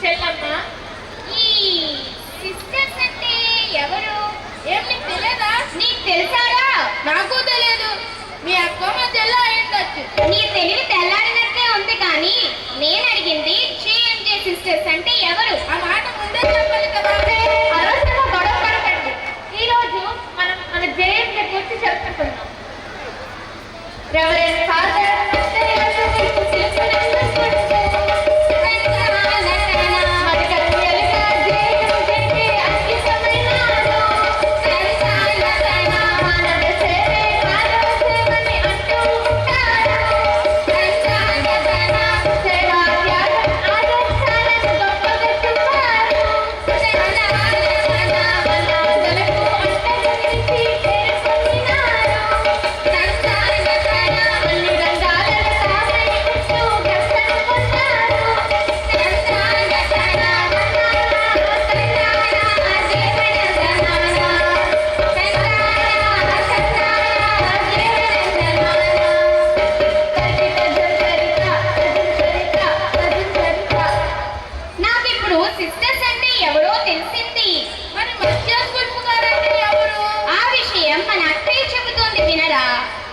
చెల్లమ్మ, ఈ సిస్టర్స్ అంటే ఎవరు? ఏం నీకు తెలియదా? నీకు తెలుసారా? నాకు తెలియదు. మీ అక్కమ్మ చెల్ల అయ్యుండొచ్చు. నీ తెలివి తెల్లారినట్టే ఉంది, కానీ నేను అడిగింది జేఎంజే సిస్టర్స్ అంటే ఎవరు? ఆ మాట ముందే చెప్పాలి కదా. అనవసరంగా గొడవ పడకండి. ఈరోజు మనం మన జేఎంజే గురించి చెప్పుకుంటున్నాం. Reverend father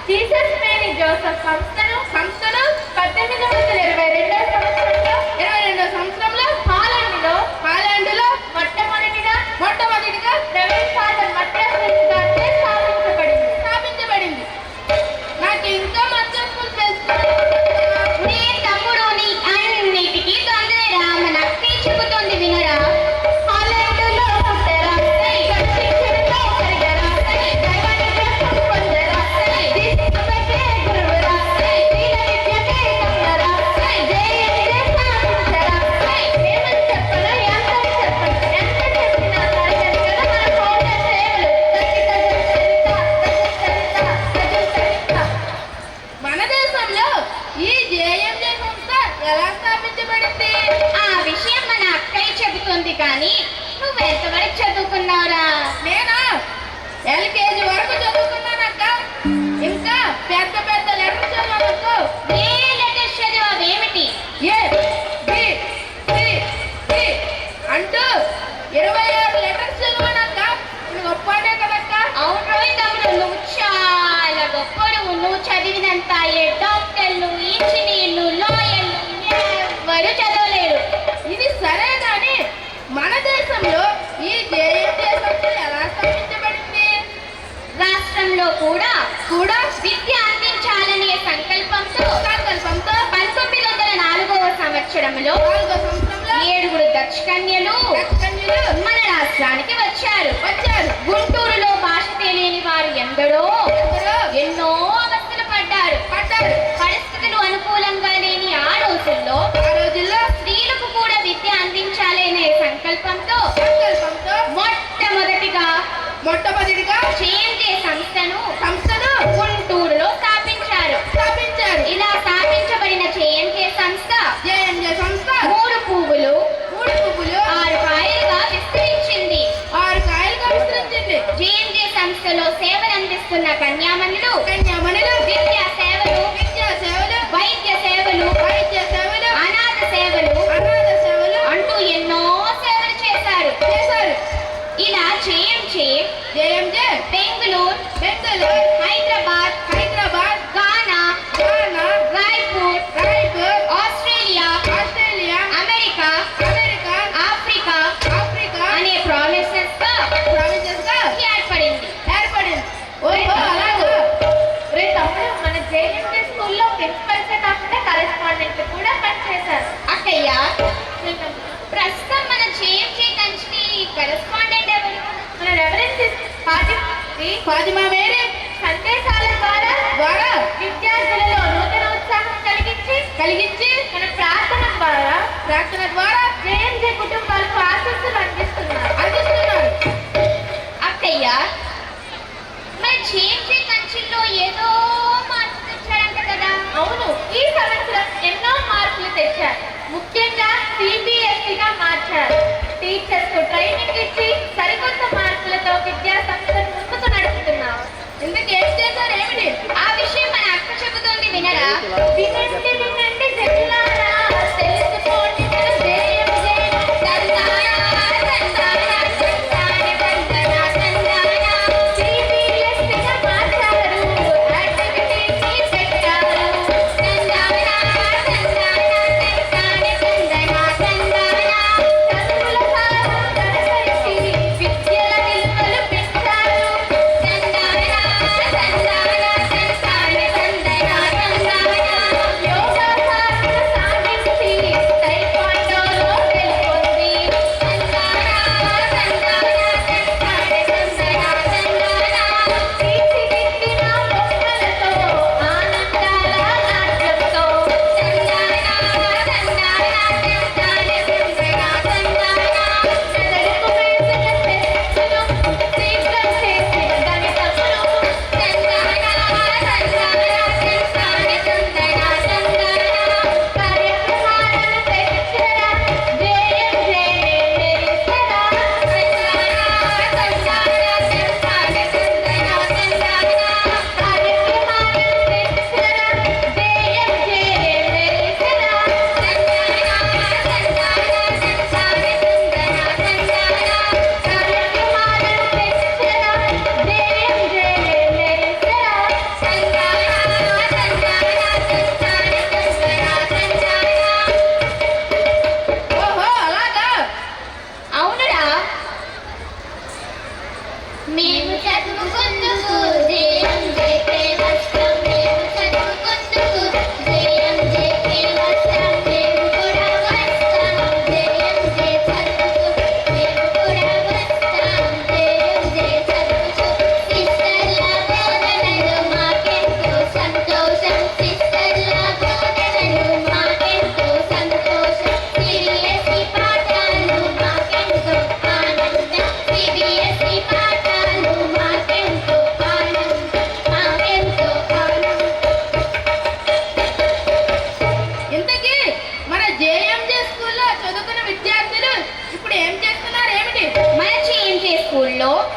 Jesus Mary Joseph సంస్థను 1822 సంవత్సరంలో హాలండ్లో మొట్టమొదటిగా రెవరెండ్ ఫాదర్ మత్తేస్ గారిచే స్థాపించబడింది. నాకు ఇంకా మధ్య స్కూల్ తెలుసు. తమ్ముడు నీ అన్నిటికీ తొందరరా, మన అక్కే చెబుతోంది వినరా. హాలండ్లో పుట్టరా, కానీ నువ్వు ఎంతవరకు చదువుకున్నావురా? నేను LKG వరకు చదువుకున్నానక్క. ఇంకా పెద్ద పెద్ద లెటర్స్ చదవకు. ఏ లెటర్స్ చదివావేమిటి? ఏ బి సి డి అంటూ 26 లెటర్స్ చదివానక్క. నువ్వు గొప్పనే కదక్క. అవును రోయ్ తమ్ముడు, నువ్వు చాలా గొప్పడు. నువ్వు చదివినంత ఏ డాక్టర్లు, ఇంజనీర్లు, లాయర్లు ఎవరు చదవలేరు. ఇది సరే కానీ మన దేశంలో ఈ జేఎంజే సంస్థ ఎలా స్థాపించబడింది? రాష్ట్రంలో కూడా విద్య అందించాలనే సంకల్పంతో 1904వ సంవత్సరంలో 7 దక్ష కన్యలు మన రాష్ట్రానికి వచ్చారు. గుంటూరులో భాష తెలియని వారు ఎన్నో అవస్థలు పడ్డారు. పరిస్థితులు అనుకూలంగా లేని ఆ రోజుల్లో స్త్రీలకు కూడా విద్య అందించాలనే సంకల్పంతో మొట్టమొదటిగా జేఎంజే సంస్థను గుంటూరులో స్థాపించారు. ఇలా స్థాపించబడిన జేఎంజే సంస్థ 3 పువ్వులు 6 కాయలుగా విస్తరించింది. జేఎంజే సంస్థలో సేవలు అందిస్తున్న కన్యామణులు విద్యా సేవలు, వైద్య సేవలు, అనాథ సేవలు అంటూ ఎన్నో సేవలు చేశారు. ఇలా జేఎంజే బెంగళూరు, హైదరాబాద్, గానా, రాయ్పూర్, ఆస్ట్రేలియా, అమెరికా, ఆఫ్రికా అనే ప్రావిన్సెస్ గా ఏర్పడింది. మన జేఎంజే స్కూల్లో ప్రిన్సిపల్సే కాకుండా కరెస్పాండెంట్ కూడా పనిచేశారు. అక్కయ్య, ప్రస్తుతం మన జేఎంజే కంచి కరెస్పాండెంట్ ఎవరు? మన రెవరెండ్ ఫాతిమా మేరీ సందేశాల ద్వారా విద్యార్థులలో నూతన ఉత్సాహం కలిగించి మన ప్రార్థన ద్వారా జేఎంజే కుటుంబాలకు ఆశీస్సులు అందిస్తున్నారు. అక్కయ్య, మన జేఎంజే కంచిలో ఏదో మార్పు తెచ్చారంట కదా? అవును, ఈ సంవత్సరం ఎన్నో మార్పులు తెచ్చారు. ముఖ్యంగా CBSEగా మార్చారు. టీచర్స్ ట్రైనింగ్ ఇచ్చి సరికొత్త మార్పులతో విద్యా సంస్థను ముందుకు నడుపుతున్నారు. ఇందుకేం చేశారు ఏమిటి? ఆ విషయం మన అక్క చెబుతోంది వినరా. వినండి జిల్లారా, తెలుసుకోండి మన జేఎంజే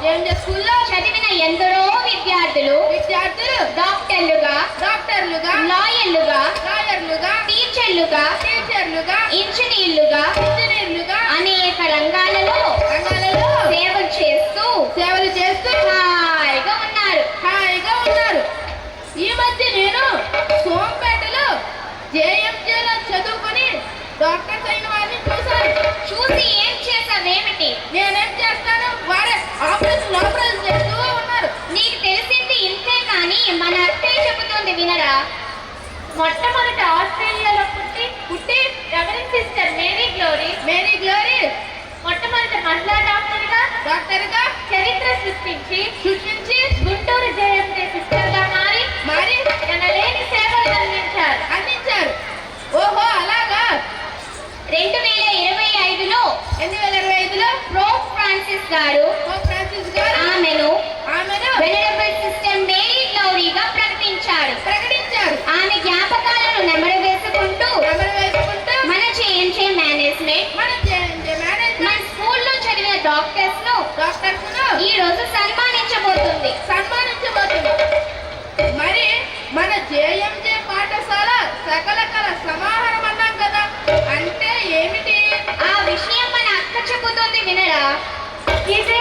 జేఎంజే స్కూల్లో చదివిన ఎందరో విద్యార్థులు డాక్టర్లుగా లాయర్లుగా టీచర్లుగా ఇంజనీర్లుగా అనేక రంగాలలో సేవలు చేస్తూ హాయిగా ఉన్నారు. ఈ మధ్య నేను సోంపేటలో జేఎంజేలో చదువుకొని డాక్టర్స్ అయిన వారిని చూసి ఏం చేసావేమిటి? నేనేం చేస్తాను, వారే ఆపరేషన్ చేస్తూ ఉన్నారు. నీకు తెలిసింది ఇంతే కానీ మన అత్తయ్య చెబుతుంది వినరా? మొట్టమొదట ఆస్ట్రేలియాలో పుట్టి రెవరెండ్ సిస్టర్ మేరీ గ్లోరీ మొట్టమొదటి మహిళా డాక్టర్గా చరిత్ర సృష్టించి గుంటూరు జేఎంజే సిస్టర్గా మారి ఎనలేని సేవలు అందించారు. ఓహో అలాగా. 2025లో పోప్ ఫ్రాన్సిస్ గారు ఆమెను వెనరబుల్ సిస్టర్ మేరీ గ్లోరీగా ప్రకటించారు. ఆమె జ్ఞాపకాలను నెమరు వేసుకుంటూ మన జేఎంజే మేనేజ్మెంట్ మన స్కూల్లో చదివిన డాక్టర్స్ ను ఈ రోజు సన్మానించబోతుంది. మరి మన జేఎంజే పాఠశాల సకల కళ సమాహారం అన్నాం కదా, అంటే ఏమిటి? ఆ విషయం మన అక్క చెబుతుంది వినరా? ఇదే